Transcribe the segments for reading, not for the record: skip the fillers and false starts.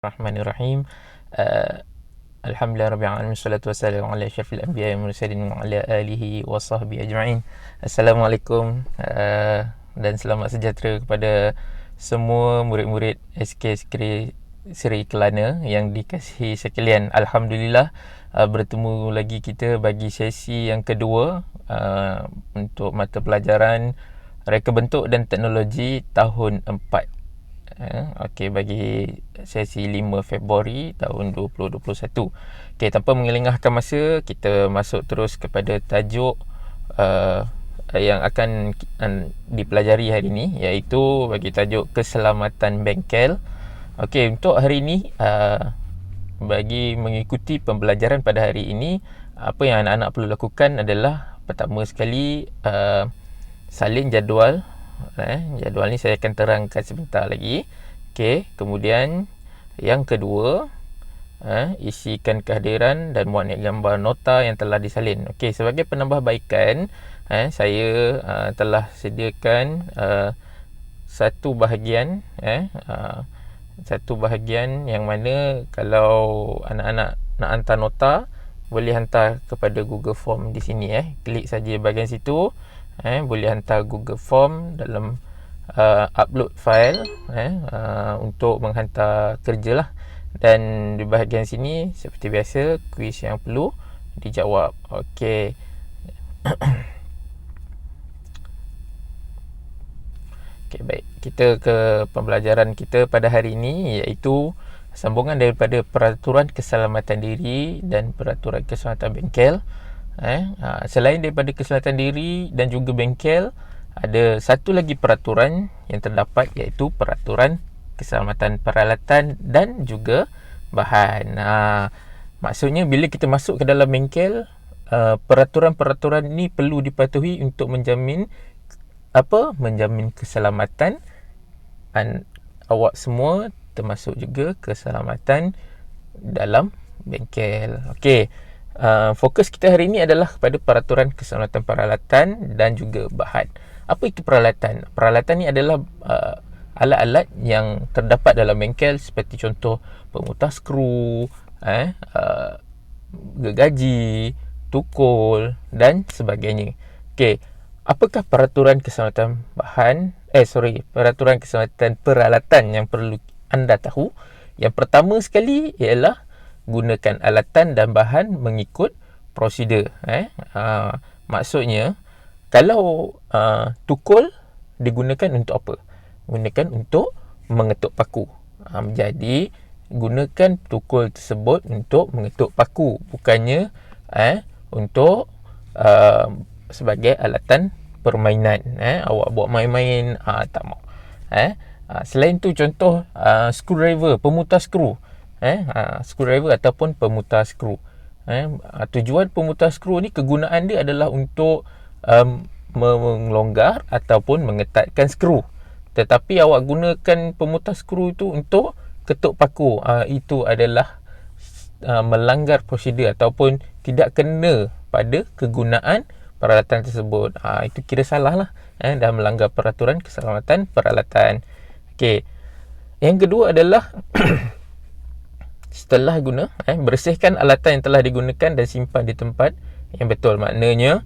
Bismillahirrahmanirrahim. Uh, Alhamdulillah rabbil alamin, wassalatu wassalamu ala asyrafil anbiya'i wal mursalin wa ala alihi wa sahbihi ajma'in. Assalamualaikum dan selamat sejahtera kepada semua murid-murid SK Seri Kelana yang dikasihi sekalian. Alhamdulillah bertemu lagi kita bagi sesi yang kedua untuk mata pelajaran Reka Bentuk dan Teknologi tahun 4. Okey, bagi sesi 5 Februari tahun 2021. Okey, tanpa mengelengahkan masa, kita masuk terus kepada tajuk yang akan dipelajari hari ini, iaitu bagi tajuk keselamatan bengkel. Okey, untuk hari ini bagi mengikuti pembelajaran pada hari ini, apa yang anak-anak perlu lakukan adalah pertama sekali salin jadual. Jadual ni saya akan terangkan sebentar lagi. Okey, kemudian yang kedua, isikan kehadiran dan muat gambar nota yang telah disalin. Okey, sebagai penambahbaikan, saya telah sediakan satu bahagian yang mana kalau anak-anak nak hantar nota, boleh hantar kepada Google Form di sini. Klik saja bahagian situ. Boleh hantar Google Form dalam upload file untuk menghantar kerja lah. Dan di bahagian sini seperti biasa, kuis yang perlu dijawab. Okey. Okey, baik. Kita ke pembelajaran kita pada hari ini, iaitu sambungan daripada peraturan keselamatan diri dan peraturan keselamatan bengkel. Selain daripada keselamatan diri dan juga bengkel, ada satu lagi peraturan yang terdapat, iaitu peraturan keselamatan peralatan dan juga bahan. Maksudnya bila kita masuk ke dalam bengkel, peraturan-peraturan ini perlu dipatuhi untuk menjamin keselamatan awak semua, termasuk juga keselamatan dalam bengkel. Okey. Fokus kita hari ini adalah kepada peraturan keselamatan peralatan dan juga bahan. Apa itu peralatan? Peralatan ni adalah alat-alat yang terdapat dalam bengkel, seperti contoh pemutar skru, gergaji, tukul dan sebagainya. Okey, apakah peraturan keselamatan peraturan keselamatan peralatan yang perlu anda tahu? Yang pertama sekali ialah gunakan alatan dan bahan mengikut prosedur. Maksudnya, kalau tukul digunakan untuk apa? Gunakan untuk mengetuk paku. Jadi gunakan tukul tersebut untuk mengetuk paku, bukannya untuk sebagai alatan permainan. Awak buat main-main, tak mau. Selain tu, contoh screwdriver, pemutar skru. Screwdriver ataupun pemutar skru. Tujuan pemutar skru ni, kegunaan dia adalah untuk melonggar ataupun mengetatkan skru. Tetapi awak gunakan pemutar skru itu untuk ketuk paku, itu adalah melanggar prosedur ataupun tidak kena pada kegunaan peralatan tersebut. Itu kira salah lah, dan melanggar peraturan keselamatan peralatan. Okey. Yang kedua adalah setelah guna, bersihkan alatan yang telah digunakan dan simpan di tempat yang betul. Maknanya,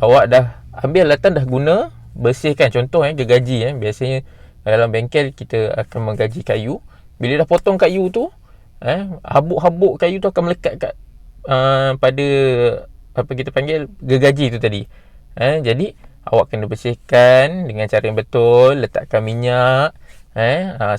awak dah ambil alatan, dah guna, bersihkan. Contoh, gergaji. Biasanya dalam bengkel kita akan menggaji kayu. Bila dah potong kayu tu, habuk-habuk kayu tu akan melekat kat pada apa kita panggil gergaji tu tadi. Jadi awak kena bersihkan dengan cara yang betul. Letakkan minyak,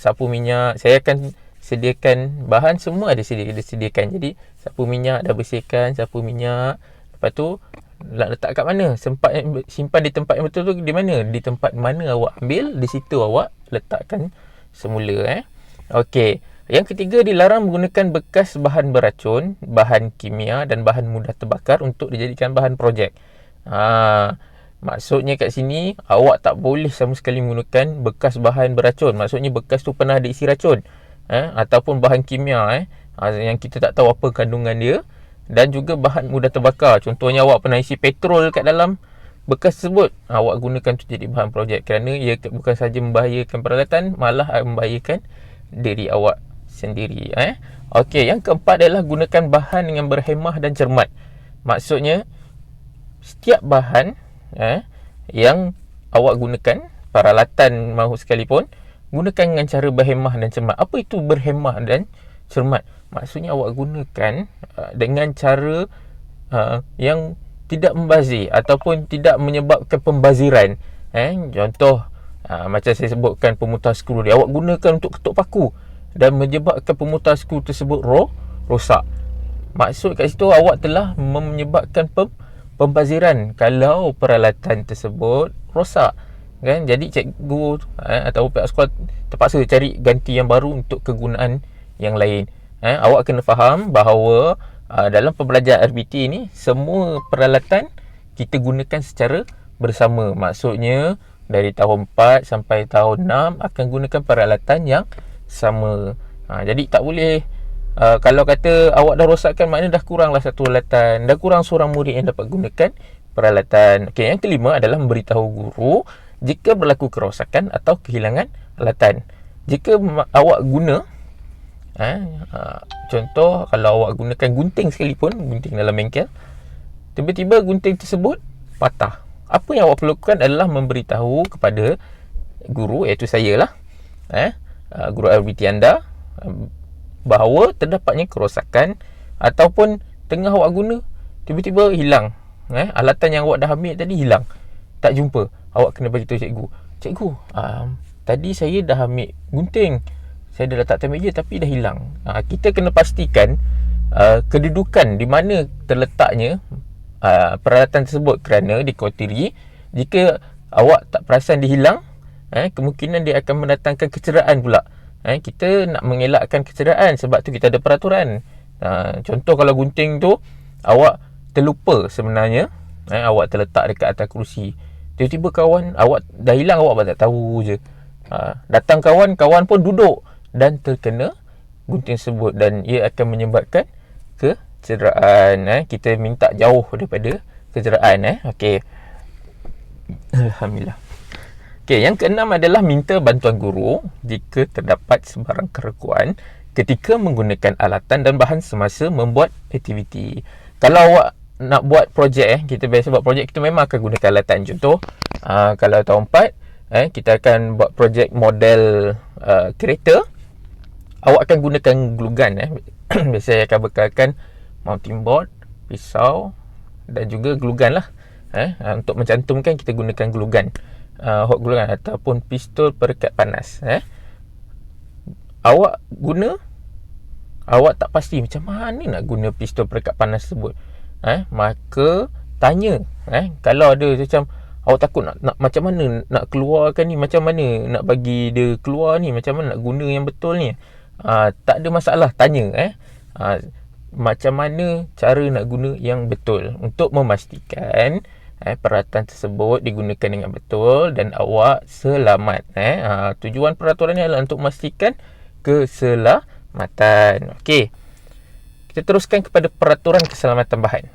sapu minyak. Saya akan sediakan bahan, semua ada disediakan. Jadi sapu minyak dah bersihkan, sapu minyak. Lepas tu letak kat mana? Simpan di tempat yang betul tu di mana? Di tempat mana awak ambil, di situ awak letakkan semula. Okey. Yang ketiga, dilarang menggunakan bekas bahan beracun, bahan kimia dan bahan mudah terbakar untuk dijadikan bahan projek. Maksudnya kat sini, awak tak boleh sama sekali menggunakan bekas bahan beracun. Maksudnya bekas tu pernah diisi racun, ataupun bahan kimia yang kita tak tahu apa kandungan dia, dan juga bahan mudah terbakar. Contohnya, awak pernah isi petrol kat dalam bekas tersebut, awak gunakan tu jadi bahan projek, kerana ia bukan sahaja membahayakan peralatan, malah membahayakan diri awak sendiri. Okey, yang keempat adalah gunakan bahan dengan berhemah dan cermat. Maksudnya setiap bahan yang awak gunakan, peralatan mahu sekalipun, gunakan dengan cara berhemah dan cermat. Apa itu berhemah dan cermat? Maksudnya awak gunakan dengan cara yang tidak membazir ataupun tidak menyebabkan pembaziran. Contoh macam saya sebutkan pemutar skru dia, awak gunakan untuk ketuk paku dan menyebabkan pemutar skru tersebut rosak. Maksud kat situ awak telah menyebabkan pembaziran kalau peralatan tersebut rosak, kan? Jadi cikgu atau pihak sekolah terpaksa cari ganti yang baru untuk kegunaan yang lain. Awak kena faham bahawa dalam pembelajaran RBT ni semua peralatan kita gunakan secara bersama. Maksudnya dari tahun 4 sampai tahun 6 akan gunakan peralatan yang sama. Jadi tak boleh kalau kata awak dah rosakkan, maknanya dah kuranglah satu peralatan, dah kurang seorang murid yang dapat gunakan peralatan. Okey, yang kelima adalah memberitahu guru jika berlaku kerosakan atau kehilangan alatan. Jika awak guna contoh, kalau awak gunakan gunting sekalipun, gunting dalam bengkel, tiba-tiba gunting tersebut patah, apa yang awak perlu lakukan adalah memberitahu kepada guru, iaitu saya lah, guru RBT anda, bahawa terdapatnya kerosakan ataupun tengah awak guna tiba-tiba hilang, alatan yang awak dah ambil tadi hilang, tak jumpa. Awak kena beritahu cikgu, tadi saya dah ambil gunting, saya dah letak atas meja tapi dah hilang. Kita kena pastikan kedudukan di mana terletaknya peralatan tersebut, kerana dikhawatiri jika awak tak perasan dia hilang, kemungkinan dia akan mendatangkan kecederaan pula. Kita nak mengelakkan kecederaan, sebab tu kita ada peraturan. Contoh kalau gunting tu awak terlupa sebenarnya, awak terletak dekat atas kerusi, tiba-tiba kawan awak dah hilang, awak tak tahu je. Datang kawan pun duduk dan terkena gunting tersebut, dan ia akan menyebabkan kecederaan. Kita minta jauh daripada kecederaan. Okey, alhamdulillah. Okey, yang keenam adalah minta bantuan guru jika terdapat sebarang keraguan ketika menggunakan alatan dan bahan semasa membuat aktiviti. Kalau awak nak buat projek, kita biasa buat projek, kita memang akan gunakan alatan. Contoh, kalau tahun 4 kita akan buat projek model kereta, awak akan gunakan glue gun. Biasa saya akan bekalkan mounting board, pisau dan juga glue gun lah. Untuk mencantumkan kita gunakan glue gun, hot glue gun ataupun pistol perekat panas. Awak guna, awak tak pasti macam mana nak guna pistol perekat panas tersebut, maka tanya. Kalau ada macam awak takut nak macam mana nak keluarkan ni, macam mana nak bagi dia keluar ni, macam mana nak guna yang betul ni, tak ada masalah, tanya. Macam mana cara nak guna yang betul untuk memastikan peralatan tersebut digunakan dengan betul dan awak selamat. Tujuan peraturan ni adalah untuk memastikan keselamatan. Okey, kita teruskan kepada peraturan keselamatan bahan.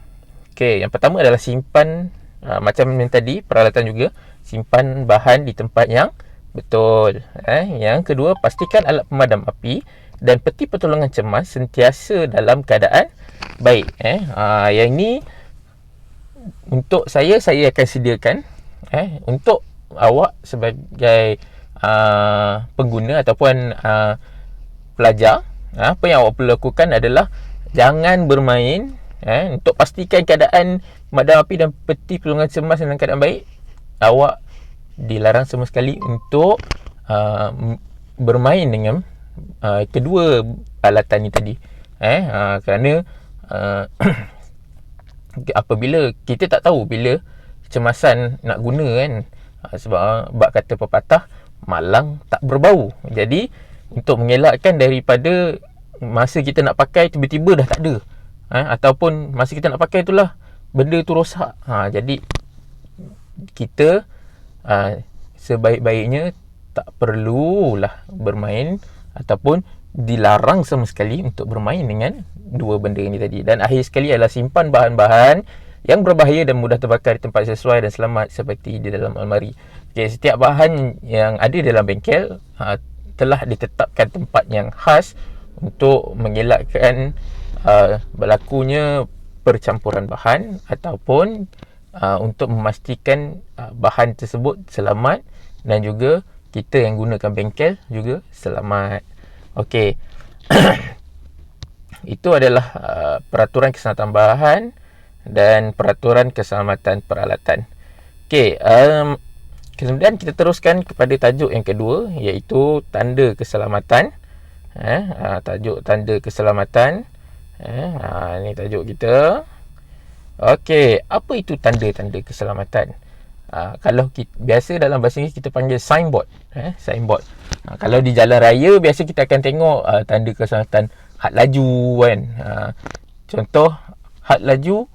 Okey, yang pertama adalah simpan, macam yang tadi, peralatan juga, simpan bahan di tempat yang betul. Yang kedua, pastikan alat pemadam api dan peti pertolongan cemas sentiasa dalam keadaan baik. Yang ni untuk saya akan sediakan. Untuk awak sebagai pengguna ataupun pelajar, apa yang awak perlu lakukan adalah jangan bermain. Untuk pastikan keadaan pemadam api dan peti pertolongan cemas dalam keadaan baik, awak dilarang sama sekali untuk bermain dengan kedua alatan ni tadi. Kerana apabila kita tak tahu bila kecemasan nak guna kan, sebab bab kata pepatah, malang tak berbau. Jadi untuk mengelakkan daripada masa kita nak pakai tiba-tiba dah tak ada, ataupun masa kita nak pakai itulah benda tu rosak, jadi kita sebaik-baiknya tak perlulah bermain ataupun dilarang sama sekali untuk bermain dengan dua benda ini tadi. Dan akhir sekali adalah simpan bahan-bahan yang berbahaya dan mudah terbakar di tempat sesuai dan selamat seperti di dalam almari. Okay, setiap bahan yang ada dalam bengkel telah ditetapkan tempat yang khas untuk mengelakkan berlakunya percampuran bahan, ataupun untuk memastikan bahan tersebut selamat, dan juga kita yang gunakan bengkel juga selamat. Okey. Itu adalah peraturan keselamatan bahan dan peraturan keselamatan peralatan. Okey, kemudian kita teruskan kepada tajuk yang kedua, iaitu tanda keselamatan. Tajuk tanda keselamatan. Ini tajuk kita. Okey, apa itu tanda-tanda keselamatan? Kalau biasa dalam bahasa Inggeris kita panggil signboard. Signboard. Kalau di jalan raya biasa kita akan tengok tanda keselamatan had laju kan. Contoh had laju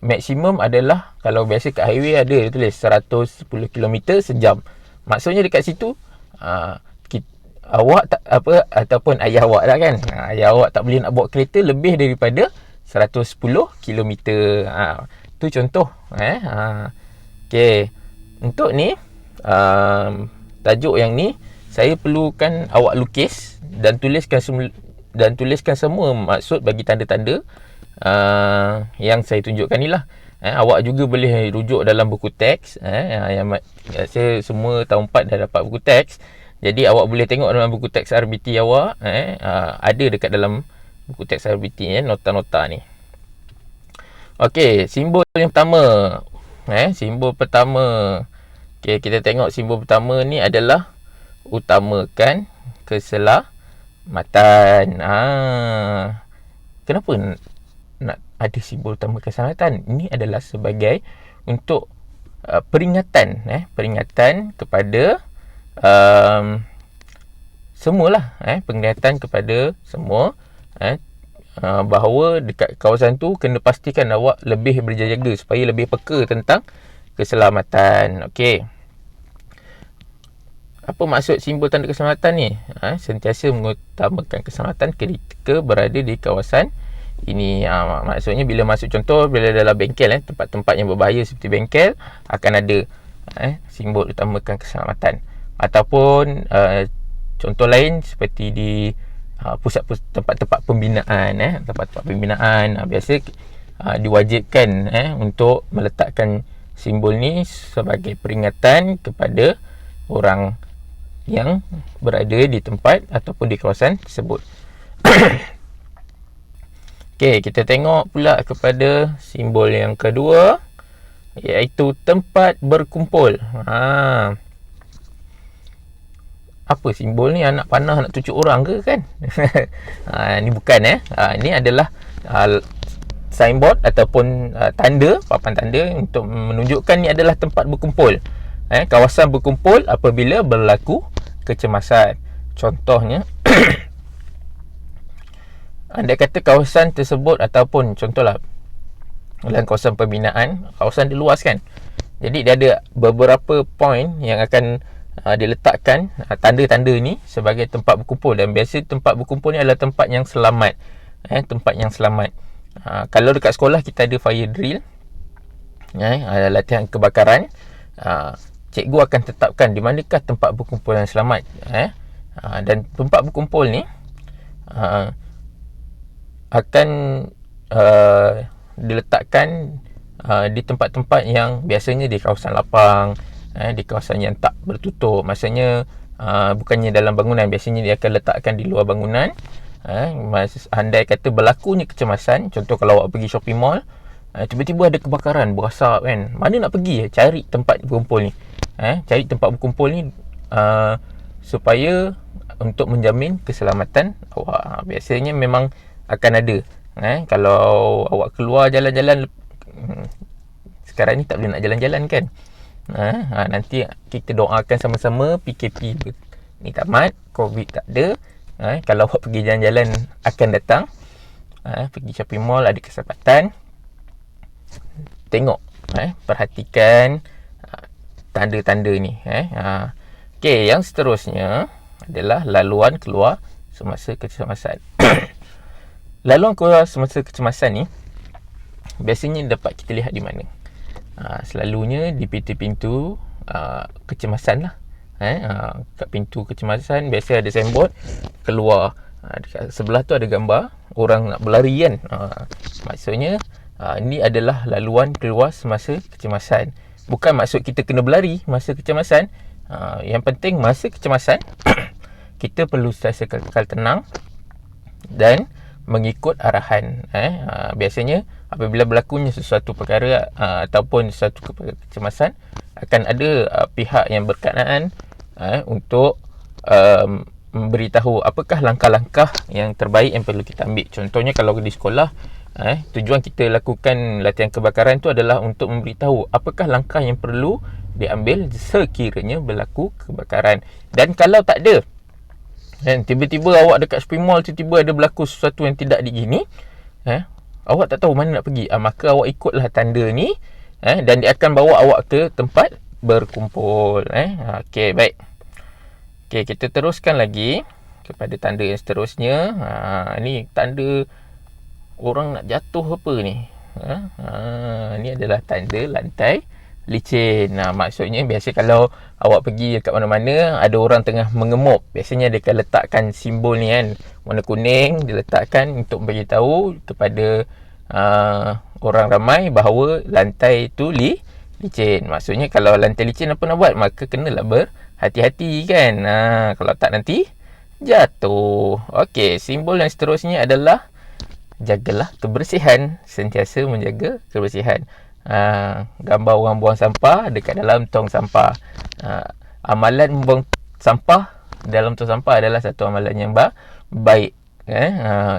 maksimum adalah, kalau biasa kat highway ada tulis 110 km sejam. Maksudnya dekat situ awak tak apa, ataupun ayah awak lah kan, ayah awak tak boleh nak bawa kereta lebih daripada 110 km. Tu contoh. Okey. Untuk ni tajuk yang ni saya perlukan awak lukis dan tuliskan semua maksud bagi tanda-tanda yang saya tunjukkan ni lah. Awak juga boleh rujuk dalam buku teks. Yang saya semua tahun 4 dah dapat buku teks. Jadi awak boleh tengok dalam buku teks RBT awak. Ada dekat dalam buku teks RBT nota-nota ni. Okey, simbol yang pertama. Simbol pertama. Okey, kita tengok simbol pertama ni adalah utamakan keselamatan. Kenapa nak ada simbol utama keselamatan? Ini adalah sebagai untuk peringatan kepada semualah, peringatan kepada semua bahawa dekat kawasan tu kena pastikan awak lebih berjaga-jaga supaya lebih peka tentang keselamatan. Okey. Apa maksud simbol tanda keselamatan ni? Sentiasa mengutamakan keselamatan ketika berada di kawasan ini. Maksudnya bila masuk, contoh bila dalam bengkel, tempat-tempat yang berbahaya seperti bengkel, akan ada simbol utamakan keselamatan. Ataupun contoh lain seperti di tempat-tempat pembinaan. Tempat-tempat pembinaan biasa diwajibkan untuk meletakkan simbol ni sebagai peringatan kepada orang yang berada di tempat ataupun di kawasan tersebut. Okey, kita tengok pula kepada simbol yang kedua, iaitu tempat berkumpul. Apa simbol ni? Anak panah nak tujuk orang ke kan? Ni bukan. Ini adalah signboard ataupun papan tanda untuk menunjukkan ni adalah tempat berkumpul. Kawasan berkumpul apabila berlaku kecemasan. Contohnya andai kata kawasan tersebut, ataupun contohlah dalam kawasan pembinaan, kawasan dia luas kan. Jadi dia ada beberapa point yang akan diletakkan tanda-tanda ni sebagai tempat berkumpul. Dan biasa tempat berkumpul ni adalah tempat yang selamat. Tempat yang selamat. Kalau dekat sekolah kita ada fire drill, latihan kebakaran, cikgu akan tetapkan di manakah tempat berkumpul yang selamat. Dan tempat berkumpul ni akan diletakkan di tempat-tempat yang biasanya di kawasan lapang, di kawasan yang tak bertutup. Maksudnya bukannya dalam bangunan, biasanya dia akan letakkan di luar bangunan. Andai kata berlakunya kecemasan, contoh kalau awak pergi shopping mall, tiba-tiba ada kebakaran berasap kan, mana nak pergi? Cari tempat berkumpul ni. Cari tempat berkumpul ni supaya untuk menjamin keselamatan awak. Biasanya memang akan ada. Kalau awak keluar jalan-jalan, sekarang ni tak boleh nak jalan-jalan kan. Nanti kita doakan sama-sama PKP ni tamat, COVID tak ada. Kalau awak pergi jalan-jalan akan datang, pergi shopping mall, ada kesempatan, tengok, perhatikan tanda-tanda ni. Okey, yang seterusnya adalah laluan keluar semasa kecemasan. Laluan keluar semasa kecemasan ni biasanya dapat kita lihat di mana? Selalunya di pintu-pintu kecemasan lah. Kat pintu kecemasan biasa ada signboard keluar Dekat sebelah tu ada gambar orang nak berlari kan. Maksudnya ini adalah laluan keluar semasa kecemasan. Bukan maksud kita kena berlari masa kecemasan. Yang penting masa kecemasan kita perlu sentiasa kekal tenang dan mengikut arahan. Biasanya apabila berlakunya sesuatu perkara ataupun sesuatu kecemasan, akan ada pihak yang berkenaan untuk memberitahu apakah langkah-langkah yang terbaik yang perlu kita ambil. Contohnya kalau di sekolah, tujuan kita lakukan latihan kebakaran tu adalah untuk memberitahu apakah langkah yang perlu diambil sekiranya berlaku kebakaran. Dan kalau tak ada, dan tiba-tiba awak dekat shopping mall, tiba-tiba ada berlaku sesuatu yang tidak diingini, awak tak tahu mana nak pergi, maka awak ikutlah tanda ni, dan dia akan bawa awak ke tempat berkumpul. Okey, baik. Okey, kita teruskan lagi kepada tanda yang seterusnya. Ni tanda orang nak jatuh apa ni? Ni adalah tanda lantai licin. Maksudnya biasa kalau awak pergi dekat mana-mana, ada orang tengah mengemup, biasanya dia akan letakkan simbol ni kan, warna kuning, diletakkan untuk beritahu kepada orang ramai bahawa lantai tu licin. Maksudnya kalau lantai licin apa nak buat? Maka kenalah berhati-hati kan. Kalau tak nanti jatuh. Okey, simbol yang seterusnya adalah jagalah kebersihan, sentiasa menjaga kebersihan. Gambar orang buang sampah dekat dalam tong sampah. Amalan membuang sampah dalam tong sampah adalah satu amalan yang baik.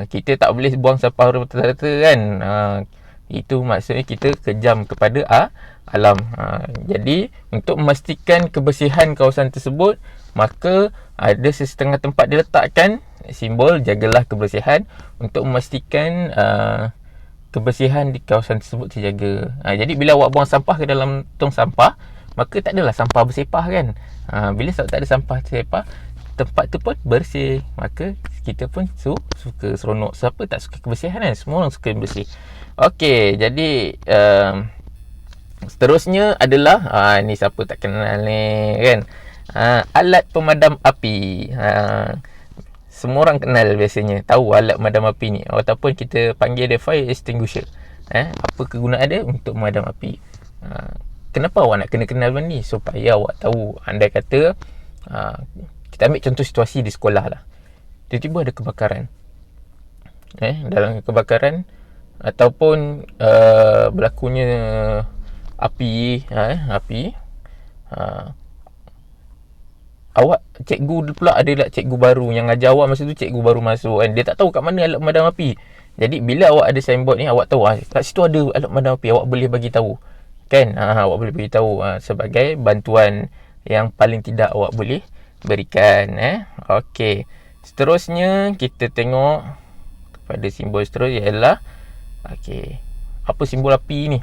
Kita tak boleh buang sampah rata-rata kan. Itu maksudnya kita kejam kepada alam. Jadi untuk memastikan kebersihan kawasan tersebut, maka ada setengah tempat diletakkan simbol jagalah kebersihan untuk memastikan kebersihan di kawasan tersebut terjaga. Jadi bila awak buang sampah ke dalam tong sampah, maka tak adalah sampah bersepah kan. Bila tak ada sampah bersepah, tempat tu pun bersih, maka kita pun suka seronok. Siapa tak suka kebersihan kan? Semua orang suka bersih. Okey, jadi seterusnya adalah ni siapa tak kenal ni kan, alat pemadam api. Semua orang kenal biasanya, tahu alat pemadam api ni, ataupun kita panggil dia fire extinguisher. Apa kegunaan dia? Untuk memadam api. Kenapa awak nak kena kenal benda ni? Supaya awak tahu. Andai kata kita ambil contoh situasi di sekolah lah, tiba-tiba ada kebakaran. Dalam kebakaran ataupun berlakunya api, awak cikgu pula adalah cikgu baru yang ajar awak masa tu, cikgu baru masuk kan, dia tak tahu kat mana alat pemadam api. Jadi bila awak ada signboard ni, awak tahu kat situ ada alat pemadam api, awak boleh bagi tahu kan. Awak boleh bagi tahu sebagai bantuan yang paling tidak awak boleh berikan. Okey, seterusnya kita tengok pada simbol seterusnya ialah apa simbol api ni?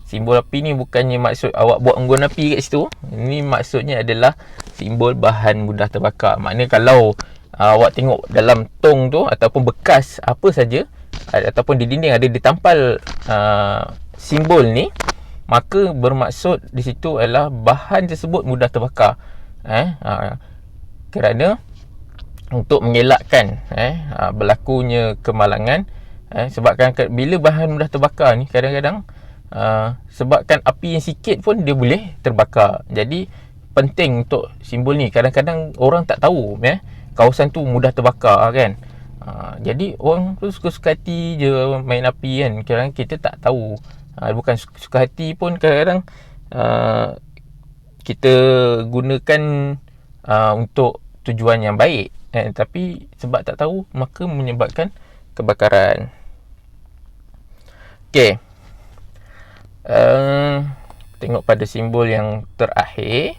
Simbol api ni bukannya maksud awak buat unggun api kat situ. Ini maksudnya adalah simbol bahan mudah terbakar. Maknanya kalau awak tengok dalam tong tu ataupun bekas apa saja ataupun di dinding ada ditampal simbol ni, maka bermaksud di situ adalah bahan tersebut mudah terbakar. Kerana untuk mengelakkan berlakunya kemalangan, sebabkan bila bahan mudah terbakar ni kadang-kadang sebabkan api yang sikit pun dia boleh terbakar. Jadi penting untuk simbol ni. Kadang-kadang orang tak tahu kawasan tu mudah terbakar kan. Jadi orang tu suka-suka hati je main api kan. Kadang kita tak tahu. Bukan suka hati pun, kadang-kadang kita gunakan untuk tujuan yang baik, tapi sebab tak tahu maka menyebabkan kebakaran. Okey. Tengok pada simbol yang terakhir,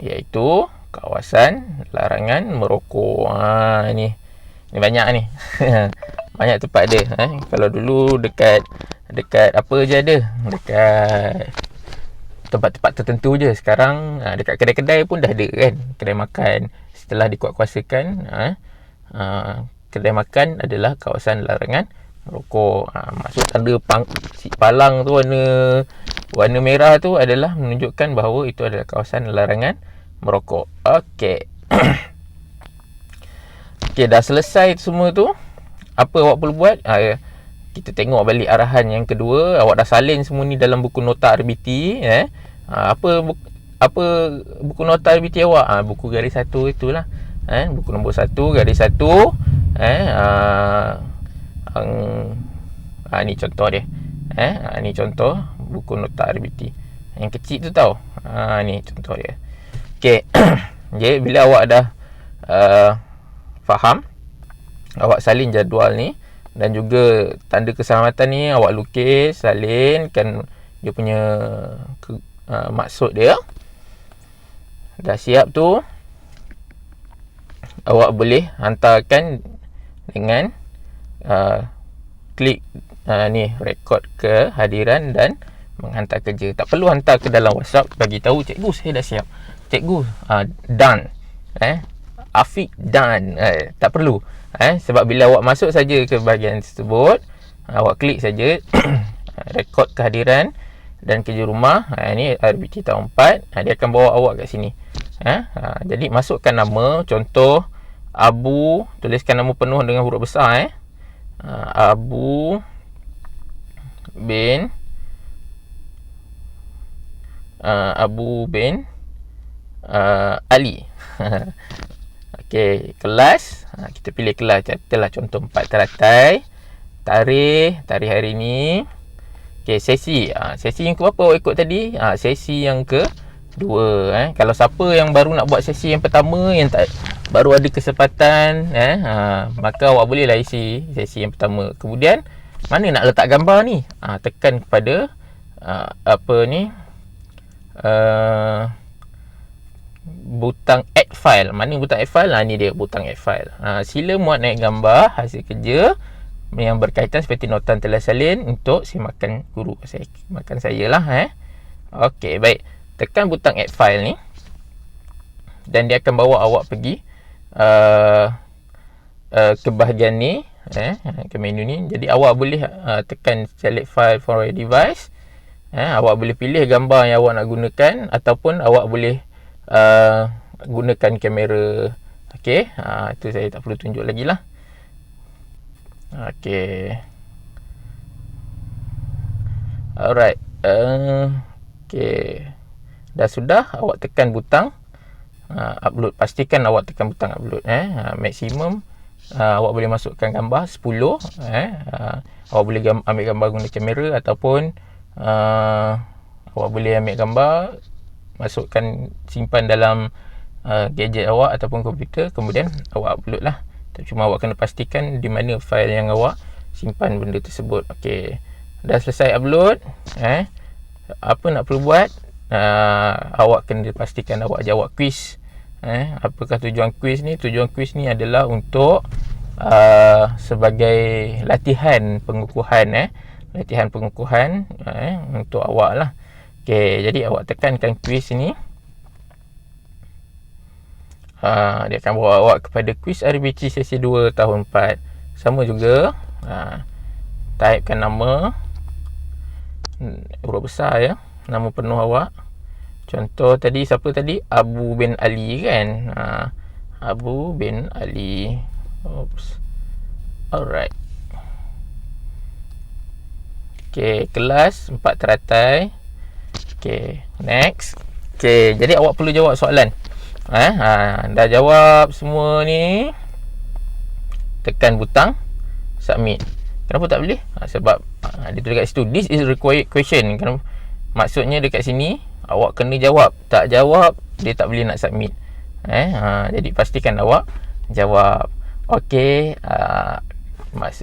iaitu kawasan larangan merokok. Ni banyak ni. Banyak tempat ada. Kalau dulu dekat apa je ada, dekat tempat-tempat tertentu je. Sekarang dekat kedai-kedai pun dah ada kan, kedai makan. Setelah dikuat-kuasakan, kedai makan adalah kawasan larangan rokok. Maksud tanda palang tu warna merah tu adalah menunjukkan bahawa itu adalah kawasan larangan merokok. Okey. Okey, dah selesai semua tu, apa awak perlu buat? Kita tengok balik arahan yang kedua. Awak dah salin semua ni dalam buku nota RBT. Apa buku nota RBT awak? Buku garis 1 itulah. Buku nombor 1 garis 1. Ni contoh dia. Ni contoh buku nota RBT yang kecil tu tau. Ni contoh dia. Okey. Jadi bila awak dah faham, awak salin jadual ni dan juga tanda keselamatan ni awak lukis, salinkan dia punya maksud dia. Dah siap tu, awak boleh hantarkan dengan klik ni rekod kehadiran dan menghantar kerja. Tak perlu hantar ke dalam WhatsApp bagi tahu, cikgu saya dah siap, cikgu done, Afiq done. Tak perlu. Sebab bila awak masuk saja ke bahagian tersebut, awak klik saja rekod kehadiran dan kerja rumah. Ini RBT tahun 4. Dia akan bawa awak kat sini. Jadi masukkan nama, contoh Abu, tuliskan nama penuh dengan huruf besar. Abu bin Ali. Okey, kelas. Kita pilih kelas. Katalah contoh 4 teratai. Tarikh hari ni. Okey, sesi. Sesi yang ke berapa awak ikut tadi? Sesi yang ke-2. Kalau siapa yang baru nak buat sesi yang pertama, yang tak baru ada kesempatan, maka awak bolehlah isi sesi yang pertama. Kemudian, mana nak letak gambar ni? Tekan kepada butang add file. Mana butang add file? Ni dia butang add file. Sila muat naik gambar hasil kerja yang berkaitan seperti nota telah salin untuk simakan guru saya lah. Okey, baik. Tekan butang add file ni dan dia akan bawa awak pergi ke bahagian ni, ke menu ni. Jadi awak boleh tekan select file for a device. Awak boleh pilih gambar yang awak nak gunakan, ataupun awak boleh gunakan kamera. Okey, itu saya tak perlu tunjuk lagi lah. Okey, alright. Okey, dah sudah, awak tekan butang upload. Pastikan awak tekan butang upload. Maksimum awak boleh masukkan gambar 10. Awak boleh ambil gambar guna kamera, ataupun awak boleh ambil gambar, masukkan, simpan dalam gadget awak ataupun komputer, kemudian awak upload lah. Cuma awak kena pastikan di mana fail yang awak simpan benda tersebut. Okey, dah selesai upload. Apa nak perlu buat? Awak kena pastikan awak jawab kuis. Apakah tujuan kuis ni? Tujuan kuis ni adalah untuk sebagai latihan pengukuhan. Latihan pengukuhan untuk awak lah. Okey, jadi awak tekankan kuis ni. Dia akan bawa awak kepada kuis RBT sesi 2 tahun 4. Sama juga. Typekan nama, huruf besar ya, nama penuh awak. Contoh tadi, siapa tadi? Abu bin Ali kan? Abu bin Ali. Oops. Alright. Okey, kelas 4 teratai. Okey, next. Okey, jadi awak perlu jawab soalan. Dah jawab semua ni, tekan butang submit. Kenapa tak boleh? Sebab dia tulis kat situ, this is required question. Maksudnya dekat sini awak kena jawab. Tak jawab, dia tak boleh nak submit. Jadi pastikan awak jawab. Okey,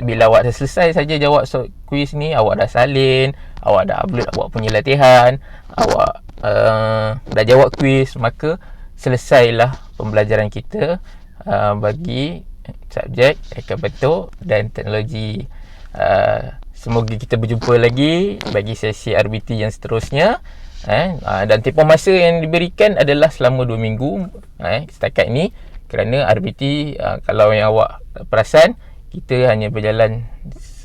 bila awak dah selesai saja jawab kuis ni, awak dah salin, awak dah upload awak punya latihan, awak dah jawab kuis, maka selesailah pembelajaran kita bagi subjek reka bentuk dan teknologi. Semoga kita berjumpa lagi bagi sesi RBT yang seterusnya. Dan tempoh masa yang diberikan adalah selama 2 minggu setakat ini, kerana RBT kalau yang awak perasan, kita hanya berjalan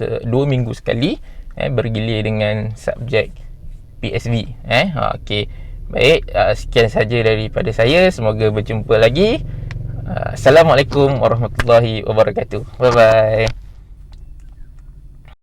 2 minggu sekali, bergilir dengan subjek PSV. Okey, baik, sekian saja daripada saya. Semoga berjumpa lagi. Assalamualaikum warahmatullahi wabarakatuh. Bye bye.